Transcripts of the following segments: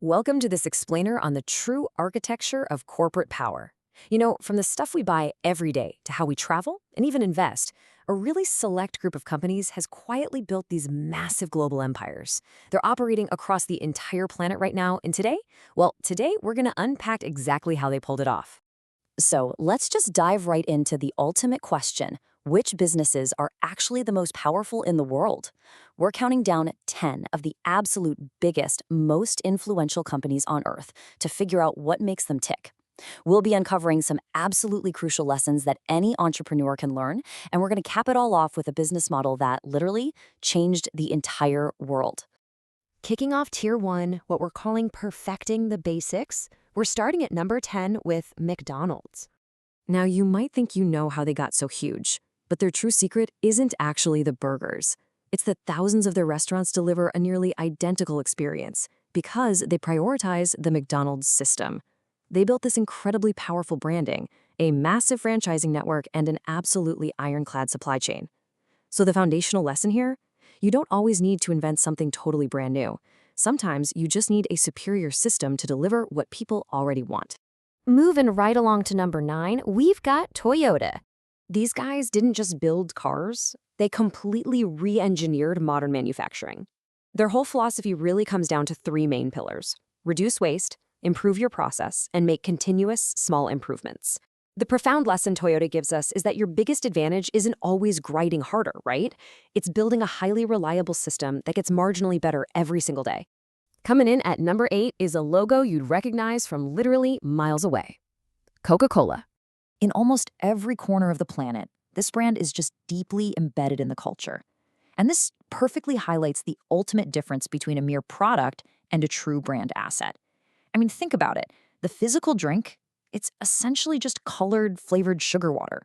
Welcome to this explainer on the true architecture of corporate power. From the stuff we buy every day to how we travel and even invest, a really select group of companies has quietly built these massive global empires. They're operating across the entire planet right now, and today we're going to unpack exactly how they pulled it off. So let's just dive right into the ultimate question. Which businesses are actually the most powerful in the world? We're counting down 10 of the absolute biggest, most influential companies on Earth to figure out what makes them tick. We'll be uncovering some absolutely crucial lessons that any entrepreneur can learn, and we're going to cap it all off with a business model that literally changed the entire world. Kicking off Tier 1, what we're calling perfecting the basics, we're starting at number 10 with McDonald's. Now, you might think you know how they got so huge, but their true secret isn't actually the burgers. It's that thousands of their restaurants deliver a nearly identical experience because they prioritize the McDonald's system. They built this incredibly powerful branding, a massive franchising network, and an absolutely ironclad supply chain. So the foundational lesson here? You don't always need to invent something totally brand new. Sometimes you just need a superior system to deliver what people already want. Moving right along to number 9, we've got Toyota. These guys didn't just build cars, they completely re-engineered modern manufacturing. Their whole philosophy really comes down to 3 main pillars: reduce waste, improve your process, and make continuous small improvements. The profound lesson Toyota gives us is that your biggest advantage isn't always grinding harder, right? It's building a highly reliable system that gets marginally better every single day. Coming in at number 8 is a logo you'd recognize from literally miles away: Coca-Cola. In almost every corner of the planet, this brand is just deeply embedded in the culture. And this perfectly highlights the ultimate difference between a mere product and a true brand asset. I mean, think about it. The physical drink, it's essentially just colored, flavored sugar water.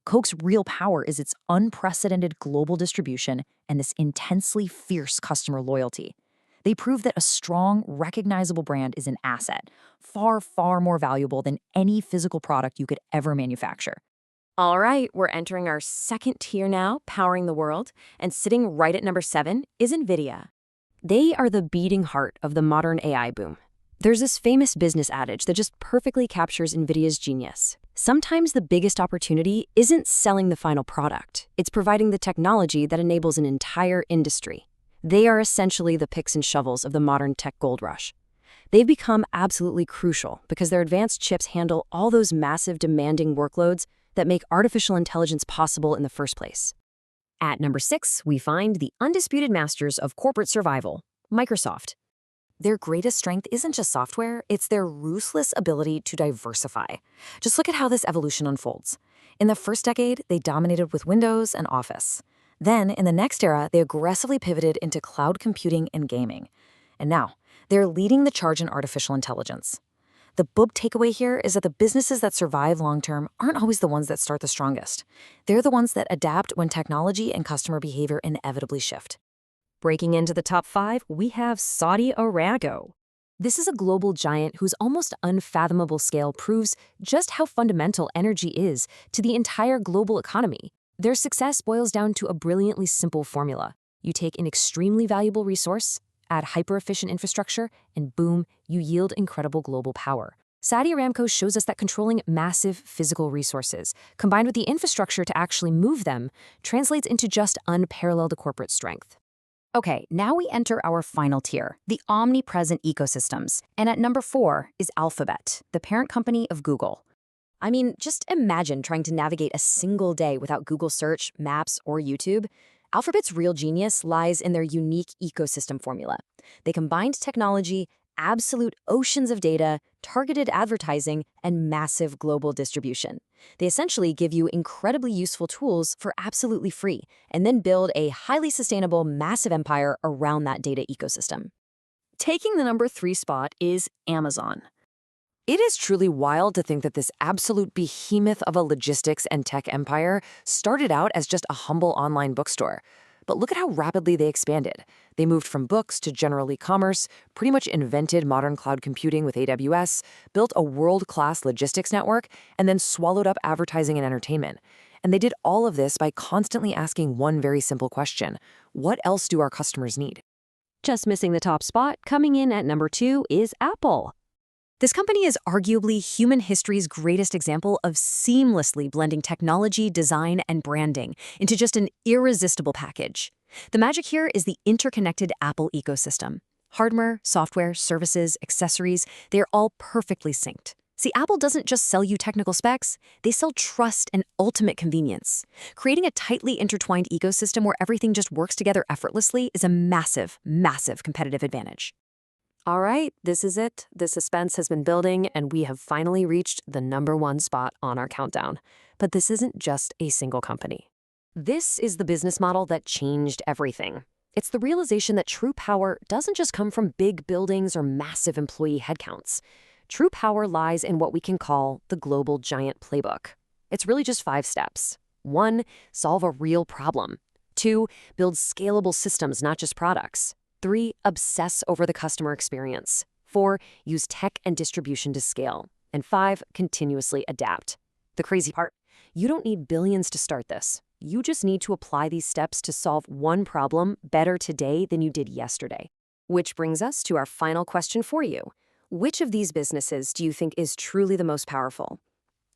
Coke's real power is its unprecedented global distribution and this intensely fierce customer loyalty. They prove that a strong, recognizable brand is an asset, far, far more valuable than any physical product you could ever manufacture. All right, we're entering our second tier now, powering the world, and sitting right at number 7 is NVIDIA. They are the beating heart of the modern AI boom. There's this famous business adage that just perfectly captures NVIDIA's genius. Sometimes the biggest opportunity isn't selling the final product, it's providing the technology that enables an entire industry. They are essentially the picks and shovels of the modern tech gold rush. They've become absolutely crucial because their advanced chips handle all those massive, demanding workloads that make artificial intelligence possible in the first place. At number 6, we find the undisputed masters of corporate survival, Microsoft. Their greatest strength isn't just software, it's their ruthless ability to diversify. Just look at how this evolution unfolds. In the first decade, they dominated with Windows and Office. Then, in the next era, they aggressively pivoted into cloud computing and gaming. And now, they're leading the charge in artificial intelligence. The big takeaway here is that the businesses that survive long-term aren't always the ones that start the strongest. They're the ones that adapt when technology and customer behavior inevitably shift. Breaking into the top 5, we have Saudi Aramco. This is a global giant whose almost unfathomable scale proves just how fundamental energy is to the entire global economy. Their success boils down to a brilliantly simple formula. You take an extremely valuable resource, add hyper-efficient infrastructure, and boom, you yield incredible global power. Saudi Aramco shows us that controlling massive physical resources, combined with the infrastructure to actually move them, translates into just unparalleled corporate strength. Okay, now we enter our final tier, the omnipresent ecosystems. And at number 4 is Alphabet, the parent company of Google. I mean, just imagine trying to navigate a single day without Google Search, Maps, or YouTube. Alphabet's real genius lies in their unique ecosystem formula. They combined technology, absolute oceans of data, targeted advertising, and massive global distribution. They essentially give you incredibly useful tools for absolutely free, and then build a highly sustainable, massive empire around that data ecosystem. Taking the number 3 spot is Amazon. It is truly wild to think that this absolute behemoth of a logistics and tech empire started out as just a humble online bookstore. But look at how rapidly they expanded. They moved from books to general e-commerce, pretty much invented modern cloud computing with AWS, built a world-class logistics network, and then swallowed up advertising and entertainment. And they did all of this by constantly asking one very simple question: what else do our customers need? Just missing the top spot, coming in at number 2 is Apple. This company is arguably human history's greatest example of seamlessly blending technology, design, and branding into just an irresistible package. The magic here is the interconnected Apple ecosystem. Hardware, software, services, accessories, they're all perfectly synced. See, Apple doesn't just sell you technical specs, they sell trust and ultimate convenience. Creating a tightly intertwined ecosystem where everything just works together effortlessly is a massive, massive competitive advantage. All right, this is it. The suspense has been building, and we have finally reached the number 1 spot on our countdown. But this isn't just a single company. This is the business model that changed everything. It's the realization that true power doesn't just come from big buildings or massive employee headcounts. True power lies in what we can call the global giant playbook. It's really just 5 steps. 1, solve a real problem. 2, build scalable systems, not just products. 3, obsess over the customer experience. 4, use tech and distribution to scale. And 5, continuously adapt. The crazy part, you don't need billions to start this. You just need to apply these steps to solve one problem better today than you did yesterday. Which brings us to our final question for you. Which of these businesses do you think is truly the most powerful?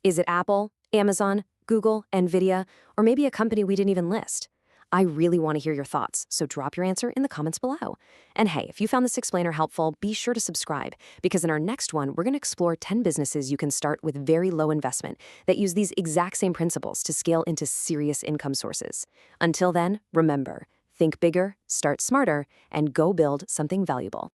Is it Apple, Amazon, Google, Nvidia, or maybe a company we didn't even list? I really want to hear your thoughts, so drop your answer in the comments below. And hey, if you found this explainer helpful, be sure to subscribe, because in our next one, we're going to explore 10 businesses you can start with very low investment that use these exact same principles to scale into serious income sources. Until then, remember, think bigger, start smarter, and go build something valuable.